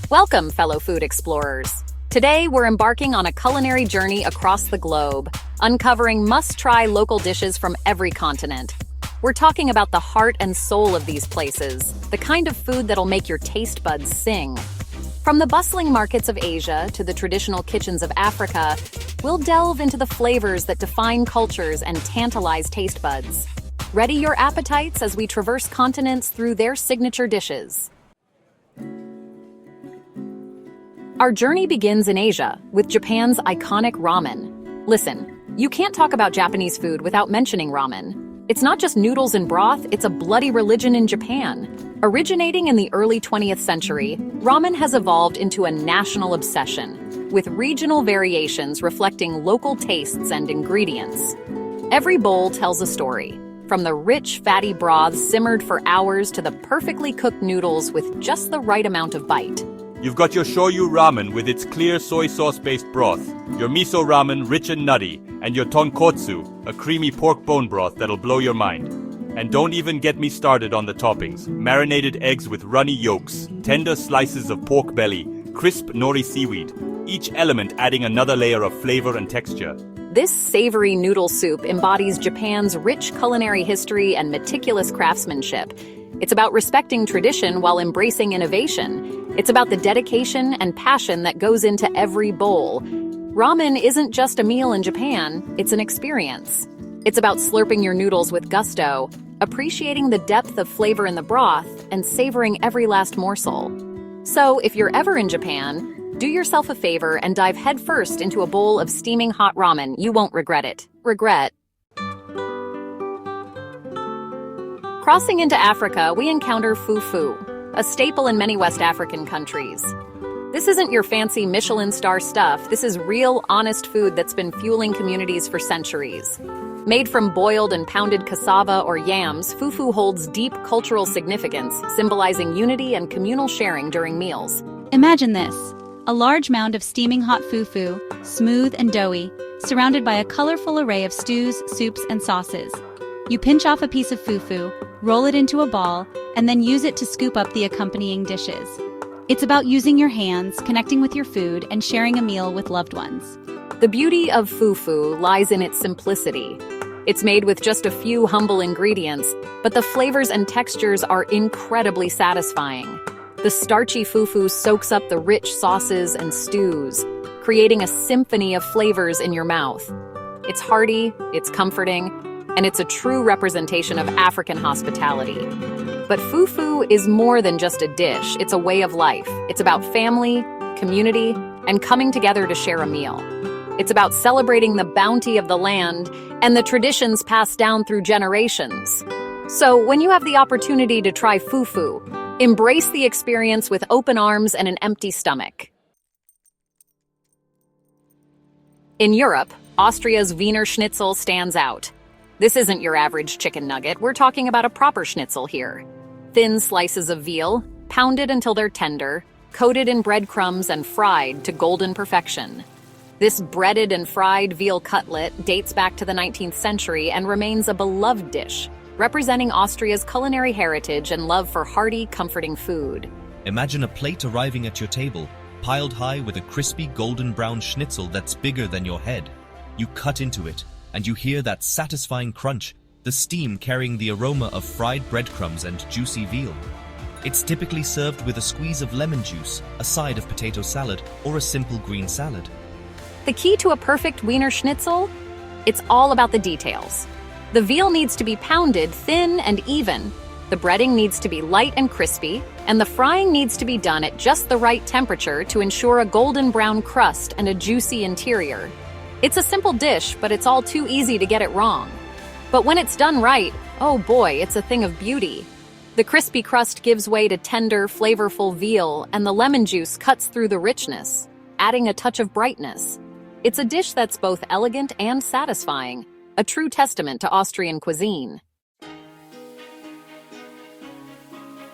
Welcome, fellow food explorers. Today, we're embarking on a culinary journey across the globe, uncovering must-try local dishes from every continent. We're talking about the heart and soul of these places, the kind of food that'll make your taste buds sing. From the bustling markets of Asia to the traditional kitchens of Africa, we'll delve into the flavors that define cultures and tantalize taste buds. Ready your appetites as we traverse continents through their signature dishes. Our journey begins in Asia, with Japan's iconic ramen. Listen, you can't talk about Japanese food without mentioning ramen. It's not just noodles and broth, it's a bloody religion in Japan. Originating in the early 20th century, ramen has evolved into a national obsession, with regional variations reflecting local tastes and ingredients. Every bowl tells a story, from the rich, fatty broth simmered for hours to the perfectly cooked noodles with just the right amount of bite. You've got your shoyu ramen with its clear soy sauce-based broth, your miso ramen rich and nutty, and your tonkotsu, a creamy pork bone broth that'll blow your mind. And don't even get me started on the toppings. Marinated eggs with runny yolks, tender slices of pork belly, crisp nori seaweed, each element adding another layer of flavor and texture. This savory noodle soup embodies Japan's rich culinary history and meticulous craftsmanship. It's about respecting tradition while embracing innovation. It's about the dedication and passion that goes into every bowl. Ramen isn't just a meal in Japan, it's an experience. It's about slurping your noodles with gusto, appreciating the depth of flavor in the broth, and savoring every last morsel. So, if you're ever in Japan, do yourself a favor and dive headfirst into a bowl of steaming hot ramen. You won't regret it. Crossing into Africa, we encounter fufu, a staple in many West African countries. This isn't your fancy Michelin star stuff. This is real, honest food that's been fueling communities for centuries. Made from boiled and pounded cassava or yams, fufu holds deep cultural significance, symbolizing unity and communal sharing during meals. Imagine this: a large mound of steaming hot fufu, smooth and doughy, surrounded by a colorful array of stews, soups, and sauces. You pinch off a piece of fufu, roll it into a ball, and then use it to scoop up the accompanying dishes. It's about using your hands, connecting with your food, and sharing a meal with loved ones. The beauty of fufu lies in its simplicity. It's made with just a few humble ingredients, but the flavors and textures are incredibly satisfying. The starchy fufu soaks up the rich sauces and stews, creating a symphony of flavors in your mouth. It's hearty, it's comforting, and it's a true representation of African hospitality. But fufu is more than just a dish, it's a way of life. It's about family, community, and coming together to share a meal. It's about celebrating the bounty of the land and the traditions passed down through generations. So when you have the opportunity to try fufu, embrace the experience with open arms and an empty stomach. In Europe, Austria's Wiener Schnitzel stands out. This isn't your average chicken nugget, we're talking about a proper schnitzel here. Thin slices of veal, pounded until they're tender, coated in breadcrumbs and fried to golden perfection. This breaded and fried veal cutlet dates back to the 19th century and remains a beloved dish, representing Austria's culinary heritage and love for hearty, comforting food. Imagine a plate arriving at your table, piled high with a crispy golden brown schnitzel that's bigger than your head. You cut into it, and you hear that satisfying crunch, the steam carrying the aroma of fried breadcrumbs and juicy veal. It's typically served with a squeeze of lemon juice, a side of potato salad, or a simple green salad. The key to a perfect Wiener Schnitzel? It's all about the details. The veal needs to be pounded thin and even, the breading needs to be light and crispy, and the frying needs to be done at just the right temperature to ensure a golden brown crust and a juicy interior. It's a simple dish, but it's all too easy to get it wrong. But when it's done right, oh boy, it's a thing of beauty. The crispy crust gives way to tender, flavorful veal, and the lemon juice cuts through the richness, adding a touch of brightness. It's a dish that's both elegant and satisfying, a true testament to Austrian cuisine.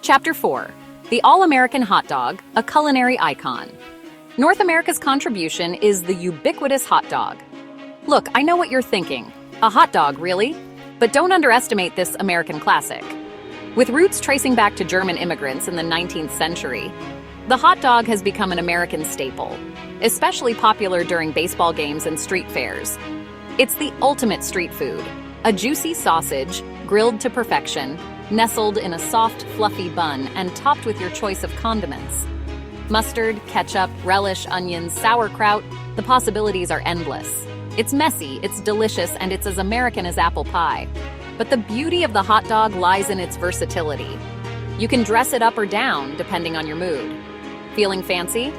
Chapter 4. The All-American Hot Dog, a Culinary Icon. North America's contribution is the ubiquitous hot dog. Look, I know what you're thinking. A hot dog, really? But don't underestimate this American classic. With roots tracing back to German immigrants in the 19th century, The hot dog has become an American staple, especially popular during baseball games and street fairs. It's the ultimate street food, a juicy sausage, grilled to perfection, nestled in a soft, fluffy bun and topped with your choice of condiments. Mustard, ketchup, relish, onions, sauerkraut, the possibilities are endless. It's messy, it's delicious, and it's as American as apple pie. But the beauty of the hot dog lies in its versatility. You can dress it up or down, depending on your mood. Feeling fancy?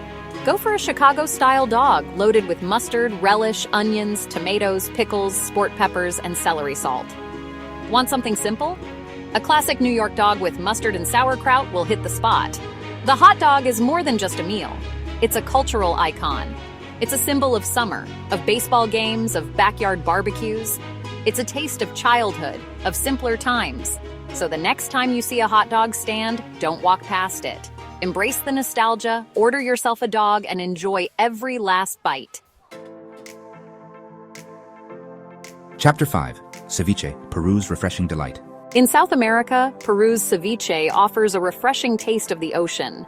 Go for a Chicago-style dog loaded with mustard, relish, onions, tomatoes, pickles, sport peppers, and celery salt. Want something simple? A classic New York dog with mustard and sauerkraut will hit the spot. The hot dog is more than just a meal. It's a cultural icon. It's a symbol of summer, of baseball games, of backyard barbecues. It's a taste of childhood, of simpler times. So the next time you see a hot dog stand, don't walk past it. Embrace the nostalgia, order yourself a dog, and enjoy every last bite. Chapter 5. Ceviche, Peru's refreshing delight. In South America, Peru's ceviche offers a refreshing taste of the ocean.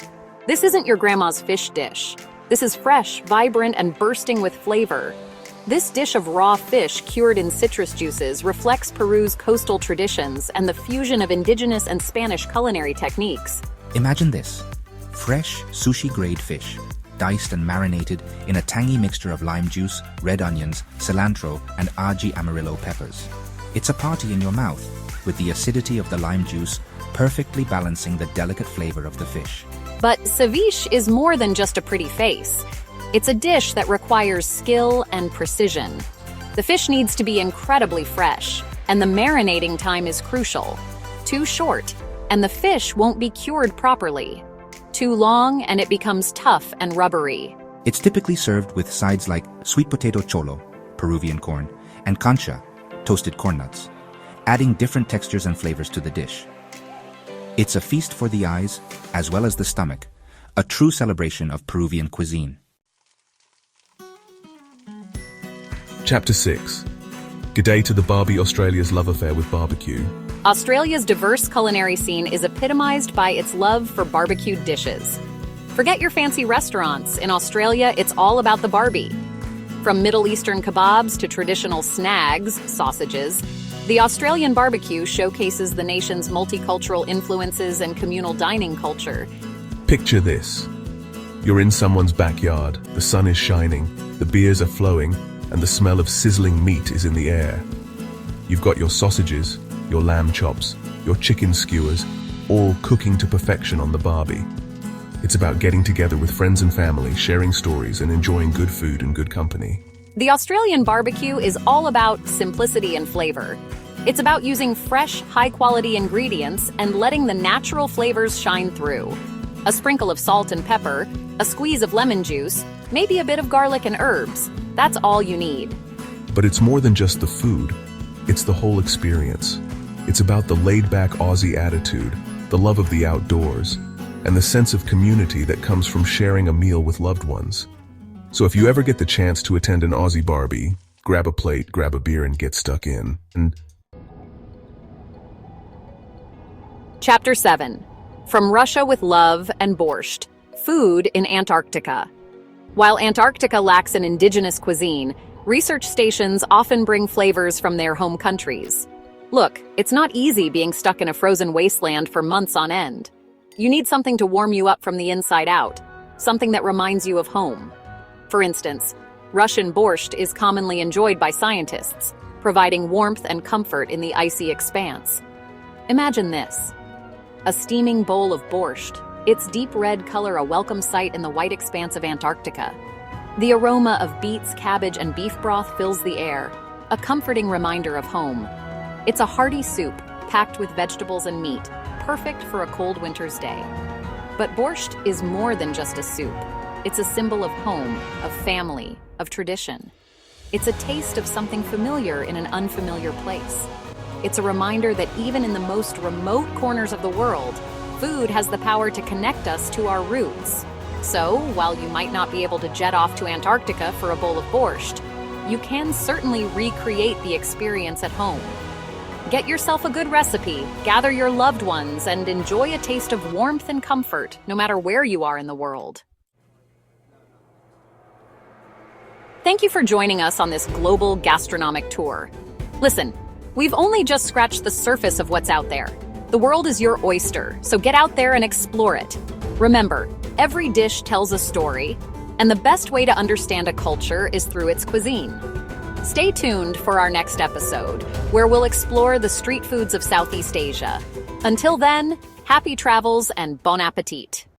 This isn't your grandma's fish dish. This is fresh, vibrant, and bursting with flavor. This dish of raw fish cured in citrus juices reflects Peru's coastal traditions and the fusion of indigenous and Spanish culinary techniques. Imagine this. Fresh, sushi-grade fish, diced and marinated in a tangy mixture of lime juice, red onions, cilantro, and aji amarillo peppers. It's a party in your mouth, with the acidity of the lime juice perfectly balancing the delicate flavor of the fish. But ceviche is more than just a pretty face. It's a dish that requires skill and precision. The fish needs to be incredibly fresh, and the marinating time is crucial. Too short, and the fish won't be cured properly. Too long, and it becomes tough and rubbery. It's typically served with sides like sweet potato cholo, Peruvian corn, and cancha, toasted corn nuts, adding different textures and flavors to the dish. It's a feast for the eyes, as well as the stomach, a true celebration of Peruvian cuisine. Chapter 6. G'day to the Barbie, Australia's love affair with barbecue. Australia's diverse culinary scene is epitomized by its love for barbecued dishes. Forget your fancy restaurants. In Australia, it's all about the Barbie. From Middle Eastern kebabs to traditional snags, sausages, the Australian barbecue showcases the nation's multicultural influences and communal dining culture. Picture this. You're in someone's backyard, the sun is shining, the beers are flowing, and the smell of sizzling meat is in the air. You've got your sausages, your lamb chops, your chicken skewers, all cooking to perfection on the Barbie. It's about getting together with friends and family, sharing stories, and enjoying good food and good company. The Australian barbecue is all about simplicity and flavor. It's about using fresh, high-quality ingredients and letting the natural flavors shine through. A sprinkle of salt and pepper, a squeeze of lemon juice, maybe a bit of garlic and herbs. That's all you need. But it's more than just the food. It's the whole experience. It's about the laid-back Aussie attitude, the love of the outdoors, and the sense of community that comes from sharing a meal with loved ones. So if you ever get the chance to attend an Aussie Barbie, grab a plate, grab a beer, and get stuck in. Chapter 7. From Russia with Love and Borscht. Food in Antarctica. While Antarctica lacks an indigenous cuisine, research stations often bring flavors from their home countries. Look, it's not easy being stuck in a frozen wasteland for months on end. You need something to warm you up from the inside out, something that reminds you of home. For instance, Russian borscht is commonly enjoyed by scientists, providing warmth and comfort in the icy expanse. Imagine this: a steaming bowl of borscht, its deep red color a welcome sight in the white expanse of Antarctica. The aroma of beets, cabbage, and beef broth fills the air, a comforting reminder of home. It's a hearty soup, packed with vegetables and meat, perfect for a cold winter's day. But borscht is more than just a soup. It's a symbol of home, of family, of tradition. It's a taste of something familiar in an unfamiliar place. It's a reminder that even in the most remote corners of the world, food has the power to connect us to our roots. So, while you might not be able to jet off to Antarctica for a bowl of borscht, you can certainly recreate the experience at home. Get yourself a good recipe, gather your loved ones, and enjoy a taste of warmth and comfort, no matter where you are in the world. Thank you for joining us on this global gastronomic tour. Listen, we've only just scratched the surface of what's out there. The world is your oyster, so get out there and explore it. Remember, every dish tells a story, and the best way to understand a culture is through its cuisine. Stay tuned for our next episode, where we'll explore the street foods of Southeast Asia. Until then, happy travels and bon appetit!